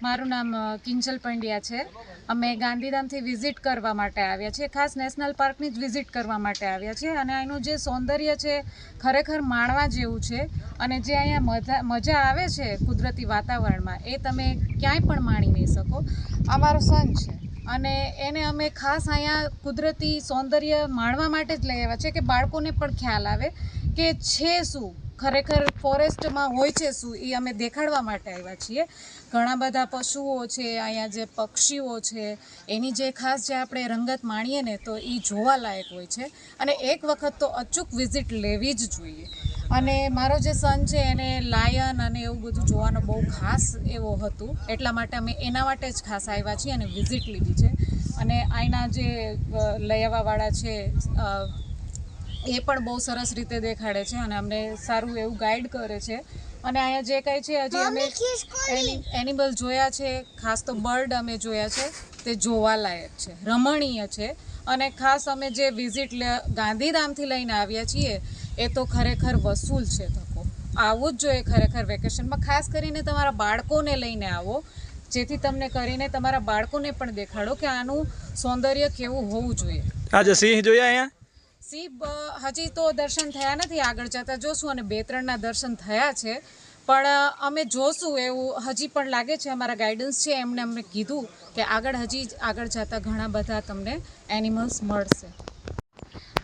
મારું નામ કિંજલ પંડ્યા છે। અમે ગાંધીધામથી વિઝિટ કરવા માટે આવ્યા છીએ, ખાસ નેશનલ પાર્કની જ વિઝિટ કરવા માટે આવ્યા છીએ અને અહીંનું જે સૌંદર્ય છે ખરેખર માણવા જેવું છે અને જે અહીંયા મજા આવે છે કુદરતી વાતાવરણમાં એ તમે ક્યાંય પણ માણી નહીં શકો। અમારો સન છે અને એને અમે ખાસ અહીંયા કુદરતી સૌંદર્ય માણવા માટે જ લઈ આવ્યા છે કે બાળકોને પણ ખ્યાલ આવે કે છે શું ખરેખર ફોરેસ્ટમાં હોય છે શું, એ અમે દેખાડવા માટે આવ્યા છીએ। ઘણા બધા પશુઓ છે, અહીંયા જે પક્ષીઓ છે એની જે ખાસ જે આપણે રંગત માણીએ ને તો એ જોવાલાયક હોય છે અને એક વખત તો અચૂક વિઝિટ લેવી જ જોઈએ। અને મારો જે સન છે એને લાયન અને એવું બધું જોવાનો બહુ ખાસ એવો હતું, એટલા માટે અમે એના માટે જ ખાસ આવ્યા છીએ અને વિઝિટ લીધી છે। અને અહીંના જે લઈ આવવાવાળા છે એ પણ બહુ સરસ રીતે દેખાડે છે અને અમને સારું એવું ગાઈડ કરે છે। અને અહીંયા જે કંઈ છે હજી અમે એનિમલ જોયા છે, ખાસ તો બર્ડ અમે જોયા છે, તે જોવાલાયક છે, રમણીય છે। અને ખાસ અમે જે વિઝિટ ગાંધીધામથી લઈને આવ્યા છીએ એ તો ખરેખર વસૂલ છે ધક્કો। આવવું જ જોઈએ ખરેખર વેકેશનમાં, ખાસ કરીને તમારા બાળકોને લઈને આવો, જેથી તમને કરીને તમારા બાળકોને પણ દેખાડો કે આનું સૌંદર્ય કેવું હોવું જોઈએ। આજે સિંહ જોયા અહીંયા? સિંહ હજી તો દર્શન થયા નથી, આગળ જતાં જોશું અને 2-3ના દર્શન થયા છે પણ અમે જોશું એવું હજી પણ લાગે છે। અમારા ગાઈડન્સ છે એમણે અમને કીધું કે આગળ જતાં ઘણા બધા તમને એનિમલ્સ મળશે।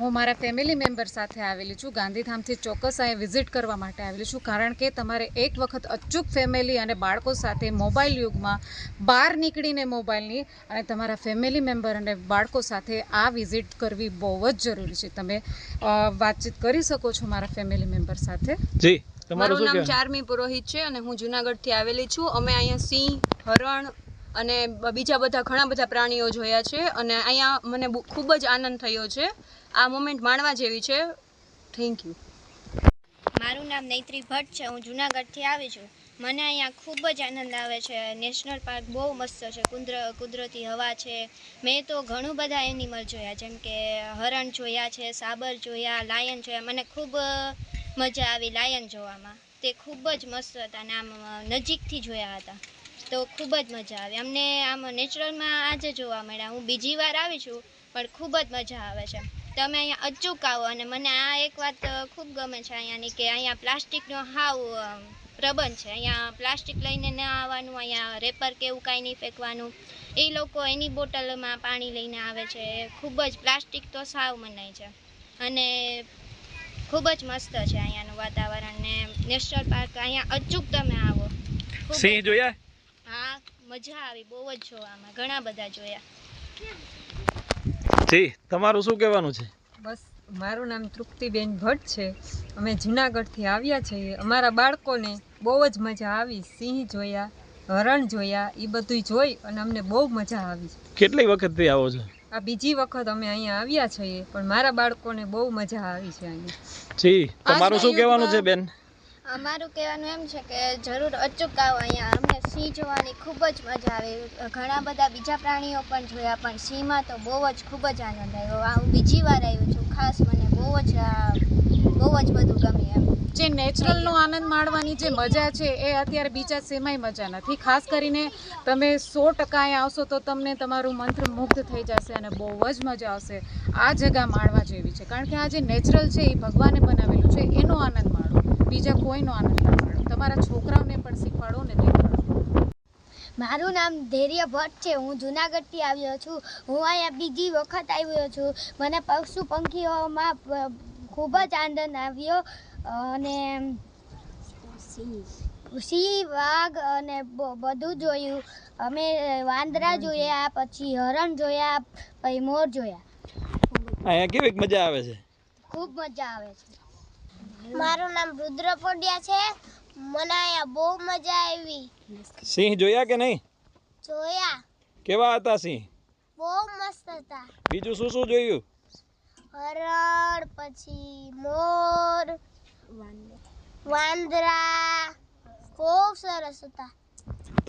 હું મારા ફેમિલી મેમ્બર સાથે આવેલી છું, ગાંધીધામથી ચોક્કસ અહીંયા વિઝિટ કરવા માટે આવેલી છું, કારણ કે તમારે એક વખત અચૂક ફેમિલી અને બાળકો સાથે મોબાઈલ યુગમાં બહાર નીકળીને મોબાઈલની અને તમારા ફેમિલી મેમ્બર અને બાળકો સાથે આ વિઝિટ કરવી બહુ જ જરૂરી છે। તમે વાતચીત કરી શકો છો મારા ફેમિલી મેમ્બર સાથે। જી, મારું નામ ચારમી પુરોહિત છે અને હું જુનાગઢથી આવેલી છું। અમે અહીંયા સિંહ, હરણ અને બીજા બધા ઘણા બધા પ્રાણીઓ જોયા છે અને અહીંયા મને ખૂબ જ આનંદ થયો છે। આ મોમેન્ટ માણવા જેવી છે। Thank you. મારું નામ નૈત્રી ભટ્ટ છે, હું જુનાગઢથી આવી છું। મને અહીંયા ખૂબ જ આનંદ આવે છે। નેશનલ પાર્ક બહુ મસ્ત છે, કુદરતી હવા છે। મેં તો ઘણું બધા એનિમલ જોયા, જેમ કે હરણ જોયા છે, સાબર જોયા, લાયન જોયા। મને ખૂબ મજા આવી લાયન જોવામાં, તે ખૂબ જ મસ્ત હતા અને આમ નજીકથી જોયા હતા તો ખૂબ જ મજા આવી અમને। આમ નેચરલમાં આજે જોવા મળ્યા। હું બીજી વાર આવી છું પણ ખૂબ જ મજા આવે છે। તમે અહીંયા અચૂક આવો અને મને આ એક વાત ખૂબ ગમે છે અહીંયાની કે અહીંયા પ્લાસ્ટિકનો હાવ પ્રબંધ છે। અહીંયા પ્લાસ્ટિક લઈને ન આવવાનું, અહીંયા રેપર કે એવું કાંઈ નહીં ફેંકવાનું। એ લોકો એની બોટલમાં પાણી લઈને આવે છે। ખૂબ જ પ્લાસ્ટિક તો સાવ મનાય છે અને ખૂબ જ મસ્ત છે અહીંયાનું વાતાવરણ ને નેશનલ પાર્ક। અહીંયા અચૂક તમે આવો। સિંહ જોયા? હા, મજા આવી બહુ જ જોવામાં, ઘણા બધા જોયા। જી, તમારું શું કહેવાનું છે? બસ, મારું નામ તૃપ્તિબેન ભટ્ટ છે। અમે જુનાગઢથી આવ્યા છીએ। અમારા બાળકોને બહુ જ મજા આવી। સિંહ જોયા, હરણ જોયા, એ બધું જોઈ અને અમને બહુ મજા આવી। કેટલી વખતથી આવો છો? આ બીજી વખત અમે અહીંયા આવ્યા છીએ પણ મારા બાળકોને બહુ મજા આવી છે અહીંયા। જી, તમારું શું કહેવાનું છે બેન? અમારું કહેવાનું એમ છે કે જરૂર અચૂક આવો અહીંયા। અમને સિંહ જોવાની ખૂબ જ મજા આવી। ઘણા બધા બીજા પ્રાણીઓ પણ જોયા પણ સિંહમાં તો બહુ જ ખૂબ જ આનંદ આવ્યો। હું બીજી વાર આવી છું, ખાસ મને બહુ જ બધું ગમે એમ। જે નેચરલનો આનંદ માણવાની જે મજા છે એ અત્યારે બીજા સેમાંય મજા નથી। ખાસ કરીને તમે 100% અહીંયા આવશો તો તમને તમારું મંત્રમુગ્ધ થઈ જશે અને બહુ જ મજા આવશે। આ જગ્યા માણવા જેવી છે, કારણ કે આ જે નેચરલ છે એ ભગવાને બનાવેલું છે, એનો આનંદ માણો, બીજા કોઈનો આનંદ ના માણો। તમારા છોકરાઓને પણ શીખવાડો ને દેખાડો। મારું નામ ધૈર્ય ભટ્ટ છે, હું જુનાગઢથી આવ્યો છું। હું અહીંયા બીજી વખત આવ્યો છું। મને પશુ પંખીઓમાં ખૂબ જ આનંદ આવ્યો અને સિંહ, વાઘ અને બધું જોયું। અમે વાંદરા જોયા, પછી હરણ જોયા, પછી મોર જોયા। અહીંયા કેવી મજા આવે છે? ખૂબ મજા આવે છે। મારું નામ રુદ્ર પંડ્યા છે, મને અહીંયા બહુ મજા આવી। સિંહ જોયા કે નહીં? જોયા। કેવા હતા સિંહ? બહુ મસ્ત હતા। બીજું શું શું જોયું? હરણ, પછી મોર, વાંદરા, ખૂબ સરસ હતા।